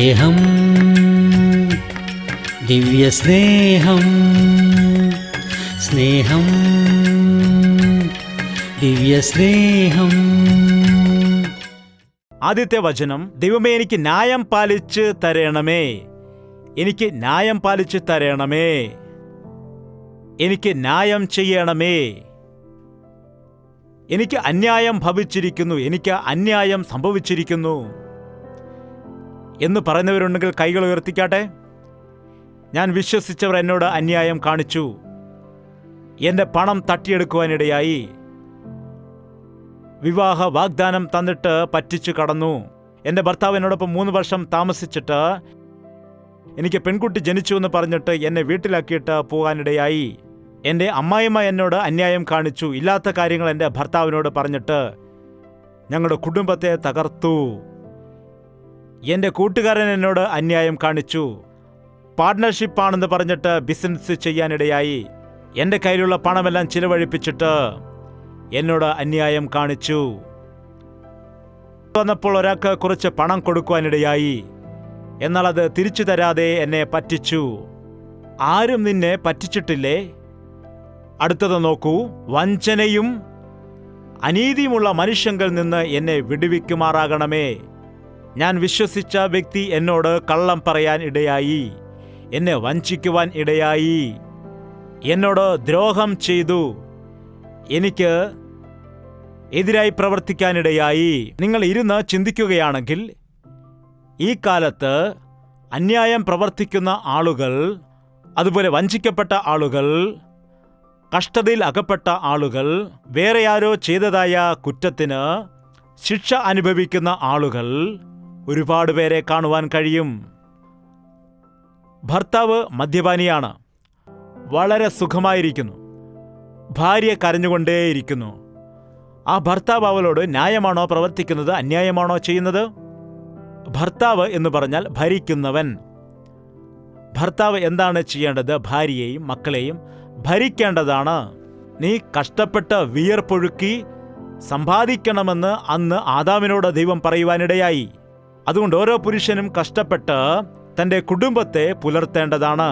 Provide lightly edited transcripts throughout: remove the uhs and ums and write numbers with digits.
സ്നേഹം, ദിവ്യസ്നേഹം, സ്നേഹം, ദിവ്യസ്നേഹം. ആദ്യത്തെ വചനം, ദൈവമേ എനിക്ക് ന്യായം പാലിച്ച് തരണമേ, എനിക്ക് ന്യായം പാലിച്ച് തരണമേ, എനിക്ക് ന്യായം ചെയ്യണമേ. എനിക്ക് അന്യായം ഭവിച്ചിരിക്കുന്നു, എനിക്ക് അന്യായം സംഭവിച്ചിരിക്കുന്നു എന്ന് പറയുന്നവരുണ്ടെങ്കിൽ കൈകൾ ഉയർത്തിക്കാട്ടെ. ഞാൻ വിശ്വസിച്ചവർ എന്നോട് അന്യായം കാണിച്ചു, എൻ്റെ പണം തട്ടിയെടുക്കുവാനിടയായി, വിവാഹ വാഗ്ദാനം തന്നിട്ട് പറ്റിച്ചു കടന്നു, എൻ്റെ ഭർത്താവ് എന്നോടൊപ്പം 3 വർഷം താമസിച്ചിട്ട് എനിക്ക് പെൺകുട്ടി ജനിച്ചു എന്ന് പറഞ്ഞിട്ട് എന്നെ വീട്ടിലാക്കിയിട്ട് പോകാനിടയായി, എൻ്റെ അമ്മായിമ്മ എന്നോട് അന്യായം കാണിച്ചു, ഇല്ലാത്ത കാര്യങ്ങൾ എൻ്റെ ഭർത്താവിനോട് പറഞ്ഞിട്ട് ഞങ്ങളുടെ കുടുംബത്തെ തകർത്തു, എൻ്റെ കൂട്ടുകാരൻ എന്നോട് അന്യായം കാണിച്ചു, പാർട്ട്ണർഷിപ്പാണെന്ന് പറഞ്ഞിട്ട് ബിസിനസ് ചെയ്യാനിടയായി, എൻ്റെ കയ്യിലുള്ള പണമെല്ലാം ചിലവഴിപ്പിച്ചിട്ട് എന്നോട് അന്യായം കാണിച്ചു. വന്നപ്പോൾ ഒരാൾക്ക് കുറച്ച് പണം കൊടുക്കുവാനിടയായി, എന്നാൽ അത് തിരിച്ചു തരാതെ എന്നെ പറ്റിച്ചു. ആരും നിന്നെ പറ്റിച്ചിട്ടില്ലേ? അടുത്തത് നോക്കൂ. വഞ്ചനയും അനീതിയുമുള്ള മനുഷ്യങ്കിൽ നിന്ന് എന്നെ വിടുവിക്കുമാറാകണമേ. ഞാൻ വിശ്വസിച്ച വ്യക്തി എന്നോട് കള്ളം പറയാൻ ഇടയായി, എന്നെ വഞ്ചിക്കുവാൻ ഇടയായി, എന്നോട് ദ്രോഹം ചെയ്തു, എനിക്ക് എതിരായി പ്രവർത്തിക്കാനിടയായി. നിങ്ങൾ ഇരുന്ന് ചിന്തിക്കുകയാണെങ്കിൽ ഈ കാലത്ത് അന്യായം പ്രവർത്തിക്കുന്ന ആളുകൾ, അതുപോലെ വഞ്ചിക്കപ്പെട്ട ആളുകൾ, കഷ്ടതയിൽ അകപ്പെട്ട ആളുകൾ, വേറെ ആരോ ചെയ്തതായ കുറ്റത്തിന് ശിക്ഷ അനുഭവിക്കുന്ന ആളുകൾ ഒരുപാട് പേരെ കാണുവാൻ കഴിയും. ഭർത്താവ് മദ്യപാനിയാണ്, വളരെ സുഖമായിരിക്കുന്നു, ഭാര്യ കരഞ്ഞുകൊണ്ടേയിരിക്കുന്നു. ആ ഭർത്താവ് അവളോട് ന്യായമാണോ പ്രവർത്തിക്കുന്നത്, അന്യായമാണോ ചെയ്യുന്നത്? ഭർത്താവ് എന്ന് പറഞ്ഞാൽ ഭരിക്കുന്നവൻ. ഭർത്താവ് എന്താണ് ചെയ്യേണ്ടത്? ഭാര്യയെയും മക്കളെയും ഭരിക്കേണ്ടതാണ്. നീ കഷ്ടപ്പെട്ട് വിയർപ്പൊഴുക്കി സമ്പാദിക്കണമെന്ന് അന്ന് ആദാമിനോട് ദൈവം പറയുവാനിടയായി. അതുകൊണ്ട് ഓരോ പുരുഷനും കഷ്ടപ്പെട്ട് തൻ്റെ കുടുംബത്തെ പുലർത്തേണ്ടതാണ്,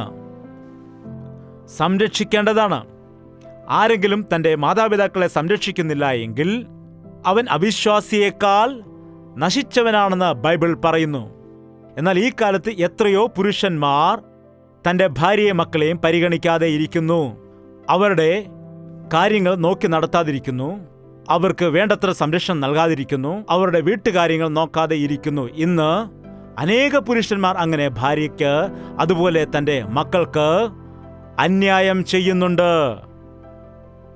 സംരക്ഷിക്കേണ്ടതാണ്. ആരെങ്കിലും തൻ്റെ മാതാപിതാക്കളെ സംരക്ഷിക്കുന്നില്ല എങ്കിൽ അവൻ അവിശ്വാസിയേക്കാൾ നശിച്ചവനാണെന്ന് ബൈബിൾ പറയുന്നു. എന്നാൽ ഈ കാലത്ത് എത്രയോ പുരുഷന്മാർ തൻ്റെ ഭാര്യയെയും മക്കളെയും പരിഗണിക്കാതെ ഇരിക്കുന്നു, അവരുടെ കാര്യങ്ങൾ നോക്കി നടത്താതിരിക്കുന്നു, അവർക്ക് വേണ്ടത്ര സംരക്ഷണം നൽകാതിരിക്കുന്നു, അവരുടെ വീട്ടുകാര്യങ്ങൾ നോക്കാതെ ഇരിക്കുന്നു. ഇന്ന് അനേക പുരുഷന്മാർ അങ്ങനെ ഭാര്യയ്ക്ക് അതുപോലെ തൻ്റെ മക്കൾക്ക് അന്യായം ചെയ്യുന്നുണ്ട്.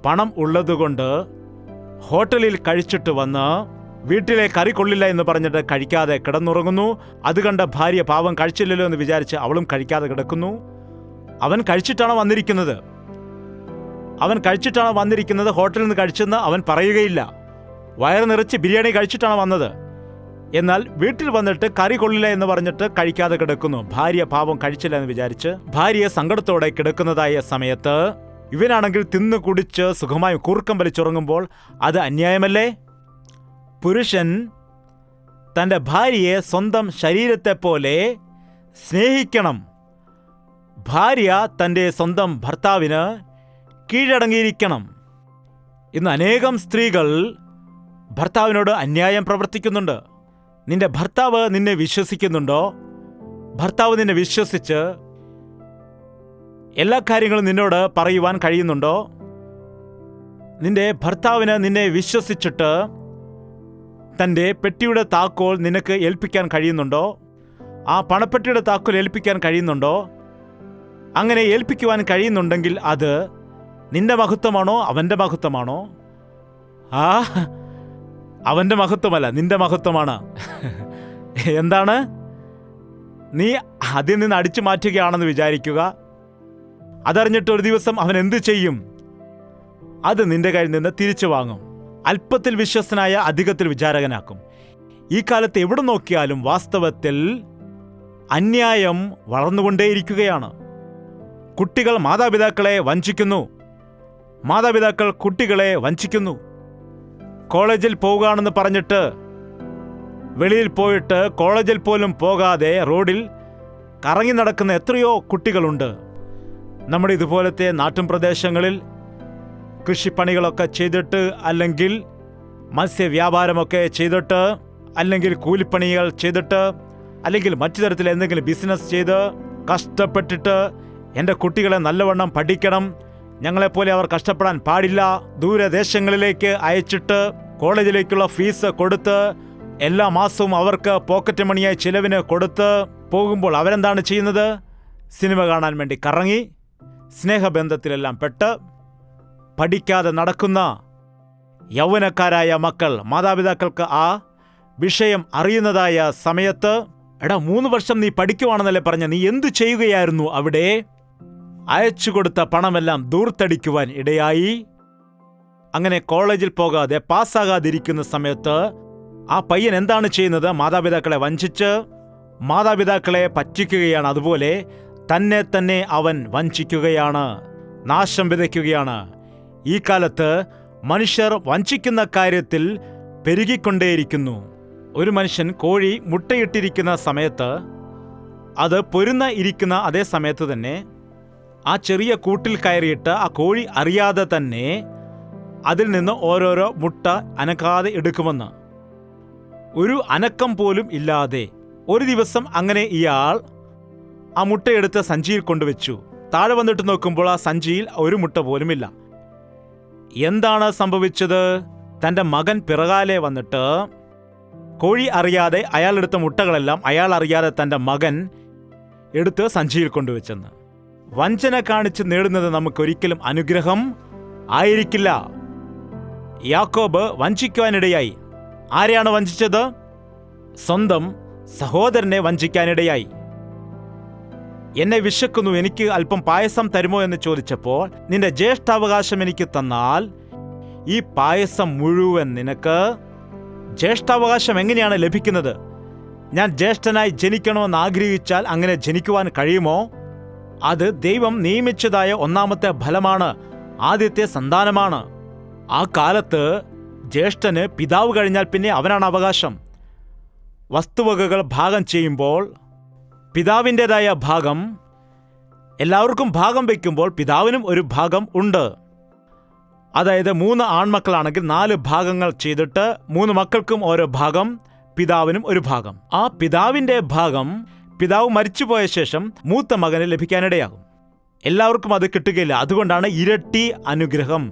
പണം ഉള്ളതുകൊണ്ട് ഹോട്ടലിൽ കഴിച്ചിട്ട് വന്ന് വീട്ടിലെ കറി കൊള്ളില്ല എന്ന് പറഞ്ഞിട്ട് കഴിക്കാതെ കിടന്നുറങ്ങുന്നു. അത് കണ്ട ഭാര്യ പാവം കഴിച്ചില്ലല്ലോ എന്ന് വിചാരിച്ച് അവളും കഴിക്കാതെ കിടക്കുന്നു. അവൻ കഴിച്ചിട്ടാണ് വന്നിരിക്കുന്നത്, ഹോട്ടലിൽ നിന്ന് കഴിച്ചെന്ന് അവൻ പറയുകയില്ല. വയറ് നിറച്ച് ബിരിയാണി കഴിച്ചിട്ടാണ് വന്നത്, എന്നാൽ വീട്ടിൽ വന്നിട്ട് കറി കൊള്ളില്ല എന്ന് പറഞ്ഞിട്ട് കഴിക്കാതെ കിടക്കുന്നു. ഭാര്യ പാവം കഴിച്ചില്ല എന്ന് വിചാരിച്ച് ഭാര്യ സങ്കടത്തോടെ കിടക്കുന്നതായ സമയത്ത് ഇവനാണെങ്കിൽ തിന്നു കുടിച്ച് സുഖമായി കൂർക്കം വലിച്ചുറങ്ങുമ്പോൾ അത് അന്യായമല്ലേ? പുരുഷൻ തൻ്റെ ഭാര്യയെ സ്വന്തം ശരീരത്തെ പോലെ സ്നേഹിക്കണം. ഭാര്യ തൻ്റെ സ്വന്തം ഭർത്താവിന് കീഴടങ്ങിയിരിക്കണം. ഇന്ന് അനേകം സ്ത്രീകൾ ഭർത്താവിനോട് അന്യായം പ്രവർത്തിക്കുന്നുണ്ട്. നിന്റെ ഭർത്താവ് നിന്നെ വിശ്വസിക്കുന്നുണ്ടോ? ഭർത്താവ് നിന്നെ വിശ്വസിച്ച് എല്ലാ കാര്യങ്ങളും നിന്നോട് പറയുവാൻ കഴിയുന്നുണ്ടോ? നിന്റെ ഭർത്താവിന് നിന്നെ വിശ്വസിച്ചിട്ട് തൻ്റെ പെട്ടിയുടെ താക്കോൽ നിനക്ക് ഏൽപ്പിക്കാൻ കഴിയുന്നുണ്ടോ? ആ പണപ്പെട്ടിയുടെ താക്കോൽ ഏൽപ്പിക്കാൻ കഴിയുന്നുണ്ടോ? അങ്ങനെ ഏൽപ്പിക്കുവാൻ കഴിയുന്നുണ്ടെങ്കിൽ അത് നിന്റെ മഹത്വമാണോ അവൻ്റെ മഹത്വമാണോ? അവൻ്റെ മഹത്വമല്ല, നിന്റെ മഹത്വമാണ്. എന്താണ്? നീ അതിൽ നിന്ന് അടിച്ചു മാറ്റുകയാണെന്ന് വിചാരിക്കുക. അതറിഞ്ഞിട്ട് ഒരു ദിവസം അവൻ എന്ത് ചെയ്യും? അത് നിന്റെ കയ്യിൽ നിന്ന് തിരിച്ചു വാങ്ങും. അല്പത്തിൽ വിശ്വസ്തനായ അധികത്തിൽ വിചാരകനാക്കും. ഈ കാലത്ത് എവിടെ നോക്കിയാലും വാസ്തവത്തിൽ അന്യായം വളർന്നുകൊണ്ടേയിരിക്കുകയാണ്. കുട്ടികൾ മാതാപിതാക്കളെ വഞ്ചിക്കുന്നു, മാതാപിതാക്കൾ കുട്ടികളെ വഞ്ചിക്കുന്നു. കോളേജിൽ പോവുകയാണെന്ന് പറഞ്ഞിട്ട് വെളിയിൽ പോയിട്ട് കോളേജിൽ പോലും പോകാതെ റോഡിൽ കറങ്ങി നടക്കുന്ന എത്രയോ കുട്ടികളുണ്ട്. നമ്മുടെ ഇതുപോലത്തെ നാട്ടിൻ പ്രദേശങ്ങളിൽ കൃഷിപ്പണികളൊക്കെ ചെയ്തിട്ട്, അല്ലെങ്കിൽ മത്സ്യവ്യാപാരമൊക്കെ ചെയ്തിട്ട്, അല്ലെങ്കിൽ കൂലിപ്പണികൾ ചെയ്തിട്ട്, അല്ലെങ്കിൽ മറ്റു തരത്തിൽ എന്തെങ്കിലും ബിസിനസ് ചെയ്ത് കഷ്ടപ്പെട്ടിട്ട് എൻ്റെ കുട്ടികളെ നല്ലവണ്ണം പഠിക്കണം, ഞങ്ങളെപ്പോലെ അവർ കഷ്ടപ്പെടാൻ പാടില്ല, ദൂരദേശങ്ങളിലേക്ക് അയച്ചിട്ട് കോളേജിലേക്കുള്ള ഫീസ് കൊടുത്ത് എല്ലാ മാസവും അവർക്ക് പോക്കറ്റ് മണിയായി ചിലവിന് കൊടുത്ത് പോകുമ്പോൾ അവരെന്താണ് ചെയ്യുന്നത്? സിനിമ കാണാൻ വേണ്ടി കറങ്ങി സ്നേഹബന്ധത്തിലെല്ലാം പെട്ട് പഠിക്കാതെ നടക്കുന്ന യൗവനക്കാരായ മക്കൾ. മാതാപിതാക്കൾക്ക് ആ വിഷയം അറിയുന്നതായ സമയത്ത്, എടാ 3 വർഷം നീ പഠിക്കുവാണെന്നല്ലേ പറഞ്ഞ, നീ എന്തു ചെയ്യുകയായിരുന്നു അവിടെ? അയച്ചു കൊടുത്ത പണമെല്ലാം ദൂർത്തടിക്കുവാൻ ഇടയായി. അങ്ങനെ കോളേജിൽ പോകാതെ പാസ്സാകാതിരിക്കുന്ന സമയത്ത് ആ പയ്യൻ എന്താണ് ചെയ്യുന്നത്? മാതാപിതാക്കളെ വഞ്ചിച്ച് മാതാപിതാക്കളെ പറ്റിക്കുകയാണ്. അതുപോലെ തന്നെ അവൻ വഞ്ചിക്കുകയാണ്, നാശം വിതയ്ക്കുകയാണ്. ഈ കാലത്ത് മനുഷ്യർ വഞ്ചിക്കുന്ന കാര്യത്തിൽ പെരുകിക്കൊണ്ടേയിരിക്കുന്നു. ഒരു മനുഷ്യൻ കോഴി മുട്ടയിട്ടിരിക്കുന്ന സമയത്ത്, അത് പൊരുന്ന ഇരിക്കുന്ന അതേ സമയത്ത് തന്നെ ആ ചെറിയ കൂട്ടിൽ കയറിയിട്ട് ആ കോഴി അറിയാതെ തന്നെ അതിൽ നിന്ന് ഓരോരോ മുട്ട അനക്കാതെ എടുക്കുമെന്ന്. ഒരു അനക്കം പോലും ഇല്ലാതെ ഒരു ദിവസം അങ്ങനെ ഇയാൾ ആ മുട്ടയെടുത്ത് സഞ്ചിയിൽ കൊണ്ടുവച്ചു. താഴെ വന്നിട്ട് നോക്കുമ്പോൾ ആ സഞ്ചിയിൽ ഒരു മുട്ട പോലുമില്ല. എന്താണ് സംഭവിച്ചത്? തൻ്റെ മകൻ പിറകാലെ വന്നിട്ട് കോഴി അറിയാതെ അയാൾ എടുത്ത മുട്ടകളെല്ലാം അയാൾ അറിയാതെ തൻ്റെ മകൻ എടുത്ത് സഞ്ചിയിൽ കൊണ്ടുവച്ചെന്ന്. വഞ്ചന കാണിച്ച് നേടുന്നത് നമുക്കൊരിക്കലും അനുഗ്രഹം ആയിരിക്കില്ല. യാക്കോബ് വഞ്ചിക്കുവാനിടയായി. ആരെയാണ് വഞ്ചിച്ചത്? സ്വന്തം സഹോദരനെ വഞ്ചിക്കാനിടയായി. എന്നെ വിശക്കുന്നു, എനിക്ക് അല്പം പായസം തരുമോ എന്ന് ചോദിച്ചപ്പോൾ, നിന്റെ ജ്യേഷ്ഠാവകാശം എനിക്ക് തന്നാൽ ഈ പായസം മുഴുവൻ നിനക്ക്. ജ്യേഷ്ഠാവകാശം എങ്ങനെയാണ് ലഭിക്കുന്നത്? ഞാൻ ജ്യേഷ്ഠനായി ജനിക്കണമെന്ന് ആഗ്രഹിച്ചാൽ അങ്ങനെ ജനിക്കുവാൻ കഴിയുമോ? അത് ദൈവം നിയമിച്ചതായ ഒന്നാമത്തെ ഫലമാണ്, ആദ്യത്തെ സന്താനമാണ്. ആ കാലത്ത് ജ്യേഷ്ഠന് പിതാവ് കഴിഞ്ഞാൽ പിന്നെ അവനാണ് അവകാശം. വസ്തുവകകൾ ഭാഗം ചെയ്യുമ്പോൾ പിതാവിൻ്റെതായ ഭാഗം എല്ലാവർക്കും ഭാഗം വയ്ക്കുമ്പോൾ പിതാവിനും ഒരു ഭാഗം ഉണ്ട്. അതായത് 3 ആൺമക്കളാണെങ്കിൽ 4 ഭാഗങ്ങൾ ചെയ്തിട്ട് 3 മക്കൾക്കും ഓരോ ഭാഗം, പിതാവിനും ഒരു ഭാഗം. ആ പിതാവിൻ്റെ ഭാഗം പിതാവ് മരിച്ചുപോയ ശേഷം മൂത്ത മകന് ലഭിക്കാനിടയാകും. എല്ലാവർക്കും അത് കിട്ടുകയില്ല. അതുകൊണ്ടാണ് ഇരട്ടി അനുഗ്രഹം.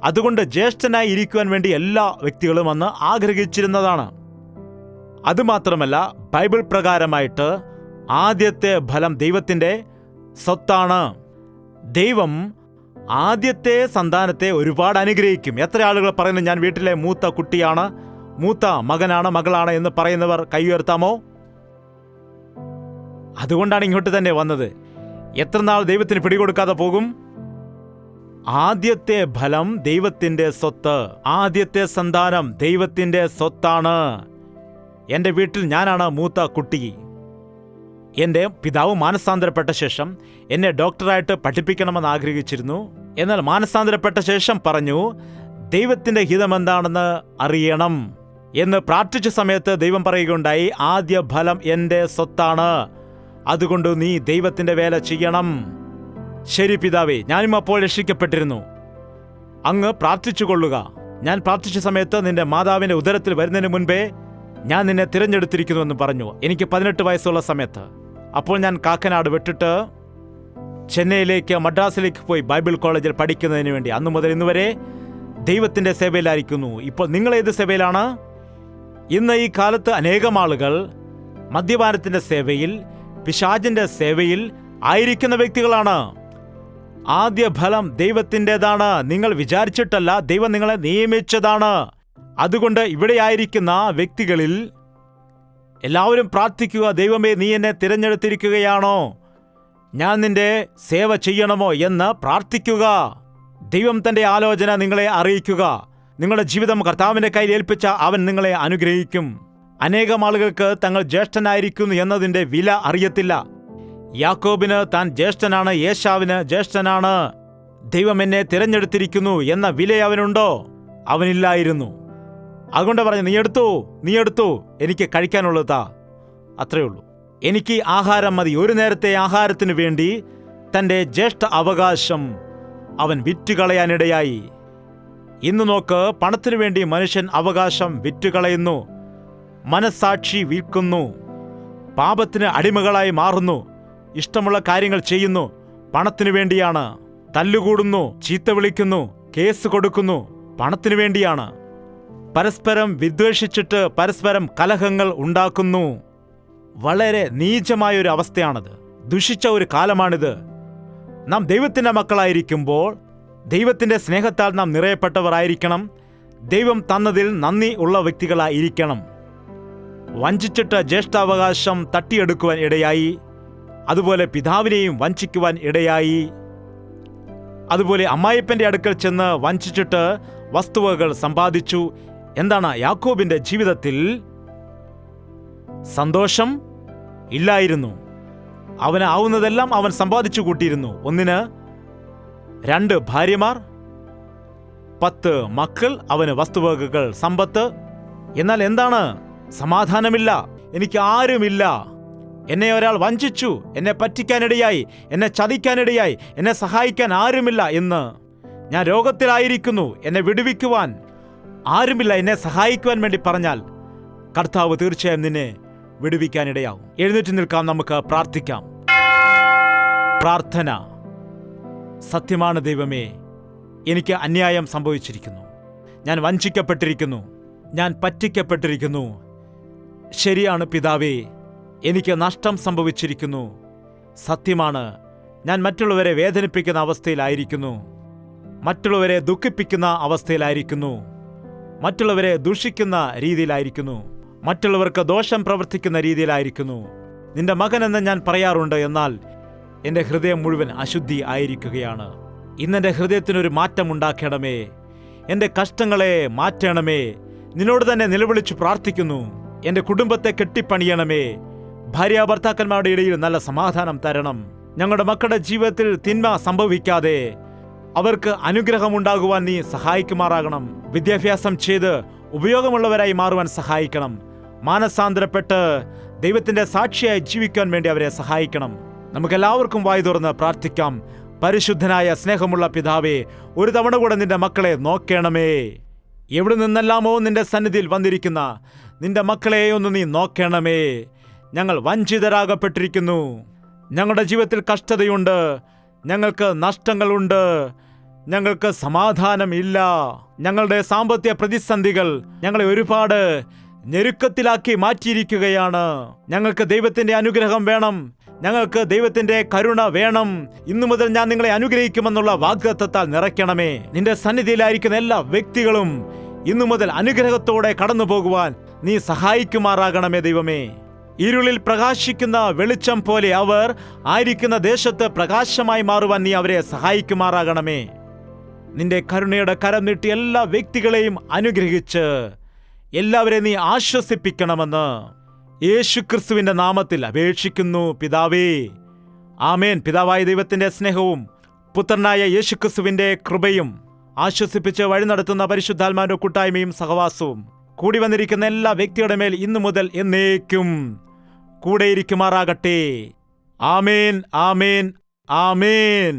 അതുകൊണ്ട് ജ്യേഷ്ഠനായി ഇരിക്കുവാൻ വേണ്ടി എല്ലാ വ്യക്തികളും അന്ന് ആഗ്രഹിച്ചിരുന്നതാണ്. അതുമാത്രമല്ല, ബൈബിൾ പ്രകാരമായിട്ട് ആദ്യത്തെ ഫലം ദൈവത്തിൻ്റെ സ്വത്താണ്. ദൈവം ആദ്യത്തെ സന്താനത്തെ ഒരുപാട് അനുഗ്രഹിക്കും. എത്ര ആളുകൾ പറയുന്നു, ഞാൻ വീട്ടിലെ മൂത്ത കുട്ടിയാണ്, മൂത്ത മകനാണ്, മകളാണ് എന്ന് പറയുന്നവർ കൈ ഉയർത്താമോ? അതുകൊണ്ടാണ് ഇങ്ങോട്ട് തന്നെ വന്നത്. എത്ര നാൾ ദൈവത്തിന് പിടികൊടുക്കാതെ പോകും? ആദ്യത്തെ ഫലം ദൈവത്തിൻ്റെ സ്വത്ത്, ആദ്യത്തെ സന്താനം ദൈവത്തിൻ്റെ സ്വത്താണ്. എൻ്റെ വീട്ടിൽ ഞാനാണ് മൂത്ത കുട്ടി. എൻ്റെ പിതാവ് മാനസാന്തരപ്പെട്ട ശേഷം എന്നെ ഡോക്ടറായിട്ട് പഠിപ്പിക്കണമെന്ന് ആഗ്രഹിച്ചിരുന്നു. എന്നാൽ മാനസാന്തരപ്പെട്ട ശേഷം പറഞ്ഞു, ദൈവത്തിൻ്റെ ഹിതമെന്താണെന്ന് അറിയണം എന്ന് പ്രാർത്ഥിച്ച സമയത്ത് ദൈവം പറയുകയുണ്ടായി, ആദ്യ ഫലം എൻ്റെ സ്വത്താണ്, അതുകൊണ്ട് നീ ദൈവത്തിൻ്റെ വേല ചെയ്യണം. ശരി പിതാവേ, ഞാനും അപ്പോൾ രക്ഷിക്കപ്പെട്ടിരുന്നു. അങ്ങ് പ്രാർത്ഥിച്ചു കൊള്ളുക. ഞാൻ പ്രാർത്ഥിച്ച സമയത്ത് നിന്റെ മാതാവിൻ്റെ ഉദരത്തിൽ വരുന്നതിന് മുൻപേ ഞാൻ നിന്നെ തിരഞ്ഞെടുത്തിരിക്കുന്നുവെന്ന് പറഞ്ഞു. എനിക്ക് 18 വയസ്സുള്ള സമയത്ത്. അപ്പോൾ ഞാൻ കാക്കനാട് വിട്ടിട്ട് ചെന്നൈയിലേക്ക്, മദ്രാസിലേക്ക് പോയി ബൈബിൾ കോളേജിൽ പഠിക്കുന്നതിന് വേണ്ടി അന്നു മുതൽ ഇന്ന് വരെ ദൈവത്തിൻ്റെ സേവയിലായിരിക്കുന്നു. ഇപ്പോൾ നിങ്ങളേത് സേവയിലാണ്? ഇന്ന് ഈ കാലത്ത് അനേകം ആളുകൾ മദ്യപാനത്തിൻ്റെ സേവയിൽ, പിശാചിൻ്റെ സേവയിൽ ആയിരിക്കുന്ന വ്യക്തികളാണ്. ആദ്യ ഫലം ദൈവത്തിൻ്റെതാണ്. നിങ്ങൾ വിചാരിച്ചിട്ടല്ല, ദൈവം നിങ്ങളെ നിയമിച്ചതാണ്. അതുകൊണ്ട് ഇവിടെയായിരിക്കുന്ന വ്യക്തികളിൽ എല്ലാവരും പ്രാർത്ഥിക്കുക, ദൈവമേ നീ എന്നെ തിരഞ്ഞെടുത്തിരിക്കുകയാണോ, ഞാൻ നിന്റെ സേവ ചെയ്യണമോ എന്ന് പ്രാർത്ഥിക്കുക. ദൈവം തൻ്റെ ആലോചന നിങ്ങളെ അറിയിക്കുക. നിങ്ങളുടെ ജീവിതം കർത്താവിൻ്റെ കയ്യിൽ ഏൽപ്പിച്ച അവൻ നിങ്ങളെ അനുഗ്രഹിക്കും. അനേകം ആളുകൾക്ക് തങ്ങൾ ജ്യേഷ്ഠനായിരിക്കുന്നു എന്നതിൻ്റെ വില അറിയത്തില്ല. യാക്കോബിന് താൻ ജ്യേഷ്ഠനാണ്, ഏശാവിന് ജ്യേഷ്ഠനാണ്, ദൈവം എന്നെ തിരഞ്ഞെടുത്തിരിക്കുന്നു എന്ന വില അവനുണ്ടോ? അവനില്ലായിരുന്നു. അതുകൊണ്ട് പറഞ്ഞു, നീ എടുത്തോ, എനിക്ക് കഴിക്കാനുള്ളത് താ. അത്രയേ ഉള്ളൂ. എനിക്ക് ആഹാരം മതി. ഒരു നേരത്തെ ആഹാരത്തിനു വേണ്ടി തൻ്റെ ജ്യേഷ്ഠ അവകാശം അവൻ വിറ്റുകളയാനിടയായി. ഇന്ന് നോക്ക്, പണത്തിനു വേണ്ടി മനുഷ്യൻ അവകാശം വിറ്റുകളയുന്നു, മനസ്സാക്ഷി വിൽക്കുന്നു, പാപത്തിന് അടിമകളായി മാറുന്നു, ഇഷ്ടമുള്ള കാര്യങ്ങൾ ചെയ്യുന്നു. പണത്തിനു വേണ്ടിയാണ്. തല്ലുകൂടുന്നു, ചീത്ത വിളിക്കുന്നു, കേസ് കൊടുക്കുന്നു. പണത്തിനു വേണ്ടിയാണ്. പരസ്പരം വിദ്വേഷിച്ചിട്ട് പരസ്പരം കലഹങ്ങൾ ഉണ്ടാക്കുന്നു. വളരെ നീചമായൊരു അവസ്ഥയാണത്. ദുഷിച്ച ഒരു കാലമാണിത്. നാം ദൈവത്തിൻ്റെ മക്കളായിരിക്കുമ്പോൾ ദൈവത്തിൻ്റെ സ്നേഹത്താൽ നാം നിറയപ്പെട്ടവർ ആയിരിക്കണം. ദൈവം തന്നതിൽ നന്ദി ഉള്ള വ്യക്തികളായിരിക്കണം. വഞ്ചിച്ചിട്ട് ജ്യേഷ്ഠാവകാശം തട്ടിയെടുക്കുവാൻ ഇടയായി. അതുപോലെ പിതാവിനെയും വഞ്ചിക്കുവാൻ ഇടയായി. അതുപോലെ അമ്മായിപ്പൻ്റെ അടുക്കൽ ചെന്ന് വഞ്ചിച്ചിട്ട് വസ്തുവകൾ സമ്പാദിച്ചു. എന്താണ്? യാക്കോബിന്റെ ജീവിതത്തിൽ സന്തോഷം ഇല്ലായിരുന്നു. അവന് ആവുന്നതെല്ലാം അവൻ സമ്പാദിച്ചു കൂട്ടിയിരുന്നു. 1 2 ഭാര്യമാർ, 10 മക്കൾ, അവന് വസ്തുവകകൾ, സമ്പത്ത്. എന്നാൽ എന്താണ്? സമാധാനമില്ല. എനിക്ക് ആരുമില്ല. എന്നെ ഒരാൾ വഞ്ചിച്ചു, എന്നെ പറ്റിക്കാനിടയായി, എന്നെ ചതിക്കാനിടയായി, എന്നെ സഹായിക്കാൻ ആരുമില്ല എന്ന്. ഞാൻ രോഗത്തിലായിരിക്കുന്നു, എന്നെ വിടുവിക്കുവാൻ ആരുമില്ല, എന്നെ സഹായിക്കുവാൻ വേണ്ടി പറഞ്ഞാൽ കർത്താവ് തീർച്ചയായും നിന്നെ വിടുവിക്കാനിടയാവും. എഴുന്നേറ്റ് നിൽക്കാം, നമുക്ക് പ്രാർത്ഥിക്കാം. പ്രാർത്ഥന. സത്യമാണ് ദൈവമേ, എനിക്ക് അന്യായം സംഭവിച്ചിരിക്കുന്നു. ഞാൻ വഞ്ചിക്കപ്പെട്ടിരിക്കുന്നു, ഞാൻ പറ്റിക്കപ്പെട്ടിരിക്കുന്നു. ശരിയാണ് പിതാവേ, എനിക്ക് നഷ്ടം സംഭവിച്ചിരിക്കുന്നു. സത്യമാണ്, ഞാൻ മറ്റുള്ളവരെ വേദനിപ്പിക്കുന്ന അവസ്ഥയിലായിരിക്കുന്നു, മറ്റുള്ളവരെ ദുഃഖിപ്പിക്കുന്ന അവസ്ഥയിലായിരിക്കുന്നു, മറ്റുള്ളവരെ ദുഷിക്കുന്ന രീതിയിലായിരിക്കുന്നു, മറ്റുള്ളവർക്ക് ദോഷം പ്രവർത്തിക്കുന്ന രീതിയിലായിരിക്കുന്നു. നിന്റെ മകനെന്ന് ഞാൻ പറയാറുണ്ട്, എന്നാൽ എൻ്റെ ഹൃദയം മുഴുവൻ അശുദ്ധി ആയിരിക്കുകയാണ്. ഇന്നെൻ്റെ ഹൃദയത്തിനൊരു മാറ്റം ഉണ്ടാക്കണമേ. എൻ്റെ കഷ്ടങ്ങളെ മാറ്റണമേ. നിന്നോട് തന്നെ നിലവിളിച്ചു പ്രാർത്ഥിക്കുന്നു. എൻ്റെ കുടുംബത്തെ കെട്ടിപ്പണിയണമേ. ഭാര്യാഭർത്താക്കന്മാരുടെ ഇടയിൽ നല്ല സമാധാനം തരണം. ഞങ്ങളുടെ മക്കളുടെ ജീവിതത്തിൽ തിന്മ സംഭവിക്കാതെ അവർക്ക് അനുഗ്രഹമുണ്ടാകുവാൻ നീ സഹായിക്കുമാറാകണം. വിദ്യാഭ്യാസം ചെയ്ത് ഉപയോഗമുള്ളവരായി മാറുവാൻ സഹായിക്കണം. മാനസാന്തരപ്പെട്ട് ദൈവത്തിൻ്റെ സാക്ഷിയായി ജീവിക്കാൻ വേണ്ടി അവരെ സഹായിക്കണം. നമുക്കെല്ലാവർക്കും വായി തുറന്ന് പ്രാർത്ഥിക്കാം. പരിശുദ്ധനായ സ്നേഹമുള്ള പിതാവേ, ഒരു തവണ കൂടെ നിന്റെ മക്കളെ നോക്കണമേ. എവിടെ നിന്നെല്ലാമോ നിന്റെ സന്നിധിയിൽ വന്നിരിക്കുന്ന നിന്റെ മക്കളെ ഒന്ന് നീ നോക്കണമേ. ഞങ്ങൾ വഞ്ചിതരാകപ്പെട്ടിരിക്കുന്നു. ഞങ്ങളുടെ ജീവിതത്തിൽ കഷ്ടതയുണ്ട്, ഞങ്ങൾക്ക് നഷ്ടങ്ങളുണ്ട്, ഞങ്ങൾക്ക് സമാധാനം ഇല്ല. ഞങ്ങളുടെ സാമ്പത്തിക പ്രതിസന്ധികൾ ഞങ്ങളെ ഒരുപാട് ഞെരുക്കത്തിലാക്കി മാറ്റിയിരിക്കുകയാണ്. ഞങ്ങൾക്ക് ദൈവത്തിൻ്റെ അനുഗ്രഹം വേണം, ഞങ്ങൾക്ക് ദൈവത്തിൻ്റെ കരുണ വേണം. ഇന്നു മുതൽ ഞാൻ നിങ്ങളെ അനുഗ്രഹിക്കുമെന്നുള്ള വാഗ്ദത്തത്താൽ നിറയ്ക്കണമേ. നിന്റെ സന്നിധിയിലായിരിക്കുന്ന എല്ലാ വ്യക്തികളും ഇന്നു മുതൽ അനുഗ്രഹത്തോടെ കടന്നു പോകുവാൻ നീ സഹായിക്കുമാറാകണമേ ദൈവമേ. ഇരുളിൽ പ്രകാശിക്കുന്ന വെളിച്ചം പോലെ അവർ ആയിരിക്കുന്ന ദേശത്ത് പ്രകാശമായി മാറുവാൻ നീ അവരെ സഹായിക്കുമാറാകണമേ. നിന്റെ കരുണയുടെ കരം നീട്ടി എല്ലാ വ്യക്തികളെയും അനുഗ്രഹിച്ച് എല്ലാവരെയും നീ ആശ്വസിപ്പിക്കണമെന്ന് യേശുക്രിസ്തുവിന്റെ നാമത്തിൽ അപേക്ഷിക്കുന്നു പിതാവേ. ആമേൻ. പിതാവായ ദൈവത്തിന്റെ സ്നേഹവും പുത്രനായ യേശുക്രിസ്തുവിന്റെ കൃപയും ആശ്വസിപ്പിച്ച് വഴി നടത്തുന്ന പരിശുദ്ധാത്മാവിന്റെ കൂട്ടായ്മയും സഹവാസവും കൂടി വന്നിരിക്കുന്ന എല്ലാ വ്യക്തിയുടെ മേൽ ഇന്നു മുതൽ എന്നേക്കും കൂടെയിരിക്കുമാറാകട്ടെ. ആമേൻ, ആമേൻ, ആമേൻ.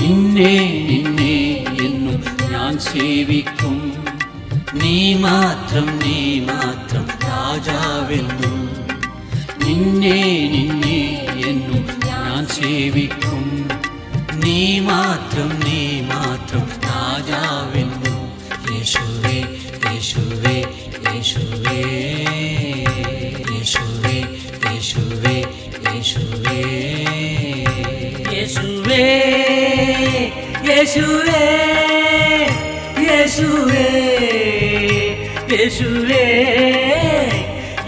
നിന്നെ നിന്നെ എന്നും ഞാൻ സേവിക്കും. നീ മാത്രം രാജാവെന്നും. നിന്നെ നിന്നെ എന്നും ഞാൻ സേവിക്കും. നീ മാത്രം രാജാവെന്നും. യേശുവേ യേശുവേ യേശുവേ യേശുവേ യേശുവേ യേശുവേ യേശുവേ യേശുവേ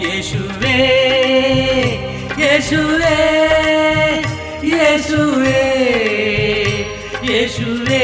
യേശുവേ യേശുവേ യേശുവേ യേശുവേ